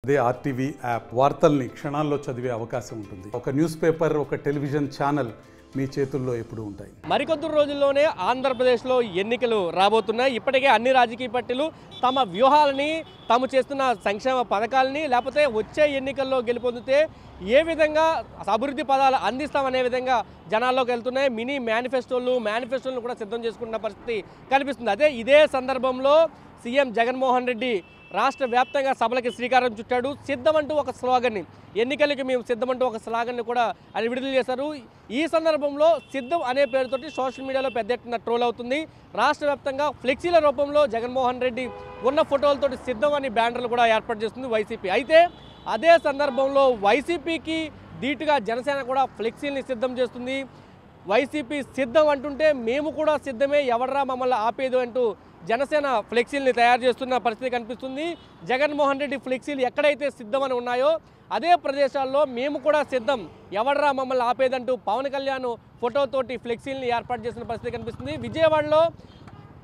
అదే RTV app వార్తల్ని క్షణాల్లో చదివే అవకాశం ఉంటుంది. ఒక న్యూస్ పేపర్, ఒక టెలివిజన్ ఛానల్ మీ చేతుల్లో ఎప్పుడూ ఉంటాయి. మరికొద్ది రోజుల్లోనే ఆంధ్రప్రదేశ్లో ఎన్నికలు రాబోతున్నాయి. ఇప్పటికే అన్ని రాజకీయ పార్టీలు తమ వ్యూహాలని, తాము చేస్తున్న సంక్షేమ పథకాలని, లేకపోతే వచ్చే ఎన్నికల్లో గెలుపొందితే ఏ విధంగా అభివృద్ధి పదాలు అందిస్తామనే విధంగా జనాల్లోకి వెళ్తున్నాయి. మినీ మేనిఫెస్టోలను కూడా సిద్ధం చేసుకుంటున్న పరిస్థితి కనిపిస్తుంది. ఇదే సందర్భంలో సీఎం జగన్మోహన్ రెడ్డి రాష్ట్ర వ్యాప్తంగా సభలకి శ్రీకారం చుట్టాడు. సిద్ధమంటూ ఒక స్లోగన్ని, ఎన్నికలకి మేము సిద్ధమంటూ ఒక స్లోగన్ని కూడా ఆయన విడుదల చేశారు. ఈ సందర్భంలో సిద్ధం అనే పేరుతోటి సోషల్ మీడియాలో పెద్ద ఎత్తున ట్రోల్ అవుతుంది. రాష్ట్ర వ్యాప్తంగా ఫ్లెక్సీల రూపంలో జగన్మోహన్ రెడ్డి ఉన్న ఫోటోలతోటి సిద్ధం అని బ్యానర్లు కూడా ఏర్పాటు చేస్తుంది వైసీపీ. అయితే అదే సందర్భంలో వైసీపీకి ధీటుగా జనసేన కూడా ఫ్లెక్సీల్ని సిద్ధం చేస్తుంది. వైసీపీ సిద్ధం అంటుంటే మేము కూడా సిద్ధమే, ఎవడరా మమ్మల్ని ఆపేదు అంటూ జనసేన ఫ్లెక్సీల్ని తయారు చేస్తున్న పరిస్థితి కనిపిస్తుంది. జగన్మోహన్ రెడ్డి ఫ్లెక్సీలు ఎక్కడైతే సిద్ధమని ఉన్నాయో అదే ప్రదేశాల్లో మేము కూడా సిద్ధం, ఎవడరా మమ్మల్ని ఆపేదంటూ పవన్ కళ్యాణ్ ఫోటోతోటి ఫ్లెక్సీల్ని ఏర్పాటు చేసిన పరిస్థితి కనిపిస్తుంది. విజయవాడలో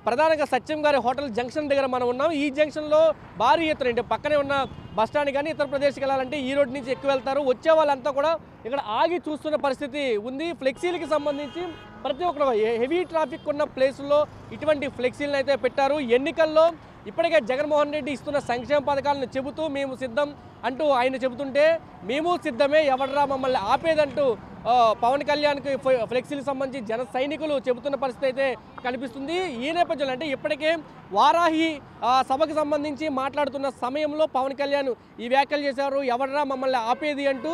ప్రధానంగా సత్యం గారి హోటల్ జంక్షన్ దగ్గర మనం ఉన్నాం. ఈ జంక్షన్లో భారీ ఎత్తున, అంటే పక్కనే ఉన్న బస్టాండ్ కానీ ఇతర ప్రదేశాలకు వెళ్ళాలంటే ఈ రోడ్ నుంచి ఎక్కువ వెళ్తారు. వచ్చే వాళ్ళంతా కూడా ఇక్కడ ఆగి చూస్తున్న పరిస్థితి ఉంది. ఫ్లెక్సీలకి సంబంధించి ప్రతి ఒక్కరు హెవీ ట్రాఫిక్ ఉన్న ప్లేసుల్లో ఇటువంటి ఫ్లెక్సీలను అయితే పెట్టారు. ఎన్నికల్లో ఇప్పటికే జగన్మోహన్ రెడ్డి ఇస్తున్న సంక్షేమ పథకాలను చెబుతూ మేము సిద్ధం అంటూ ఆయన చెబుతుంటే మేము సిద్ధమే, ఎవడరా మమ్మల్ని ఆపేదంటూ పవన్ కళ్యాణ్కి ఫ్లెక్సీలకు సంబంధించి జన సైనికులు చెబుతున్న పరిస్థితి అయితే కనిపిస్తుంది. ఈ నేపథ్యంలో అంటే ఇప్పటికే వారాహి సభకు సంబంధించి మాట్లాడుతున్న సమయంలో పవన్ కళ్యాణ్ ఈ వ్యాఖ్యలు చేశారు, ఎవడరా మమ్మల్ని ఆపేది అంటూ.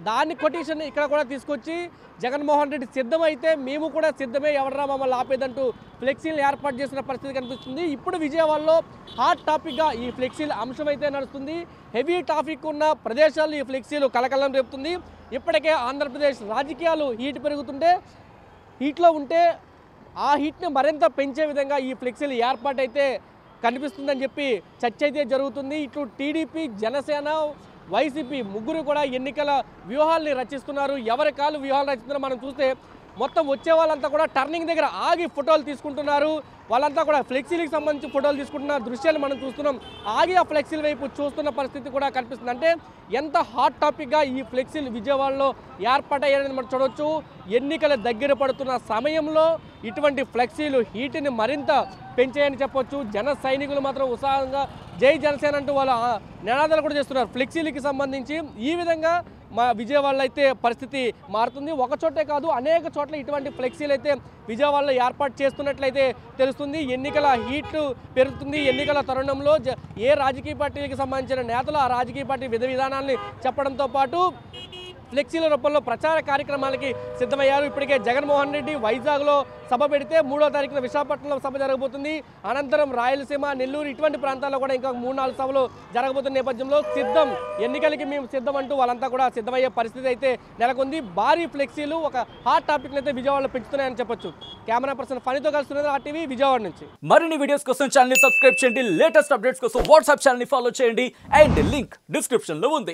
దాన్ని కొటేషన్ ఇక్కడ కూడా తీసుకొచ్చి జగన్మోహన్ రెడ్డి సిద్ధమైతే మేము కూడా సిద్ధమే, ఎవడరా మమ్మల్ని ఆపేదంటూ ఫ్లెక్సీలు ఏర్పాటు చేసిన పరిస్థితి కనిపిస్తుంది. ఇప్పుడు విజయవాడలో హాట్ టాపిక్గా ఈ ఫ్లెక్సీల అంశం అయితే నడుస్తుంది. హెవీ ట్రాఫిక్ ఉన్న ప్రదేశాల్లో ఈ ఫ్లెక్సీలు కలకలం రేపుతుంది. ఇప్పటికే ఆంధ్రప్రదేశ్ రాజకీయాలు హీట్ పెరుగుతుంటే, హీట్లో ఉంటే ఆ హీట్ని మరింత పెంచే విధంగా ఈ ఫ్లెక్సీలు ఏర్పాటైతే కనిపిస్తుందని చెప్పి చర్చ అయితే జరుగుతుంది. ఇటు టీడీపీ, జనసేన, వైసీపీ ముగ్గురు కూడా ఎన్నికల వ్యూహాల్ని రచిస్తున్నారు. ఎవరి కాలు వ్యూహాలు రచిస్తున్నారో మనం చూస్తే మొత్తం వచ్చే వాళ్ళంతా కూడా టర్నింగ్ దగ్గర ఆగి ఫోటోలు తీసుకుంటున్నారు. వాళ్ళంతా కూడా ఫ్లెక్సీలకు సంబంధించి ఫోటోలు తీసుకుంటున్న దృశ్యాలు మనం చూస్తున్నాం. ఆగి ఆ ఫ్లెక్సీల వైపు చూస్తున్న పరిస్థితి కూడా కనిపిస్తుంది. అంటే ఎంత హాట్ టాపిక్గా ఈ ఫ్లెక్సీలు విజయవాడలో ఏర్పాటయ్యాయని మనం చూడవచ్చు. ఎన్నికల దగ్గర పడుతున్న సమయంలో ఇటువంటి ఫ్లెక్సీలు హీట్ని మరింత పెంచాయని చెప్పొచ్చు. జన సైనికులు మాత్రం ఉత్సాహంగా జై జనసేన అంటూ వాళ్ళ నినాదాలు కూడా చేస్తున్నారు. ఫ్లెక్సీలకి సంబంధించి ఈ విధంగా మా విజయవాడలో అయితే పరిస్థితి మారుతుంది. ఒక చోటే కాదు, అనేక చోట్ల ఇటువంటి ఫ్లెక్సీలు అయితే విజయవాడలో ఏర్పాటు చేస్తున్నట్లయితే తెలుస్తుంది. ఎన్నికల హీట్ పెరుగుతుంది. ఎన్నికల తరుణంలో ఏ రాజకీయ పార్టీకి సంబంధించిన నేతలు ఆ రాజకీయ పార్టీ విధానాల్ని చెప్పడంతో పాటు ఫ్లెక్సీల రూపంలో ప్రచార కార్యక్రమాలకి సిద్ధమయ్యారు. ఇప్పటికే జగన్మోహన్ రెడ్డి వైజాగ్లో సభ పెడితే 3వ తారీఖున విశాఖపట్నంలో సభ జరగబోతుంది. అనంతరం రాయలసీమ, నెల్లూరు ఇటువంటి ప్రాంతాల్లో కూడా ఇంకా 3-4 సభలు జరగబోతున్న నేపథ్యంలో సిద్ధం, ఎన్నికలకి మేము సిద్ధం అంటూ వాళ్ళంతా కూడా సిద్ధమయ్యే పరిస్థితి అయితే నెలకొంది. భారీ ఫ్లెక్సీలు ఒక హాట్ టాపిక్ అయితే విజయవాడలో పెంచుతున్నాయని చెప్పొచ్చు. కెమెరా పర్సన్ ఫణితో కలుస్తున్నది ఆర్టీవీ విజయవాడ నుంచి. మరిన్ని వీడియోస్ కోసం ఛానల్ ని సబ్స్క్రైబ్ చేయండి. లేటెస్ట్ అప్డేట్స్ కోసం వాట్సాప్ ఛానల్ ని ఫాలో చేయండి. అండ్ లింక్ డిస్క్రిప్షన్ లో ఉంది.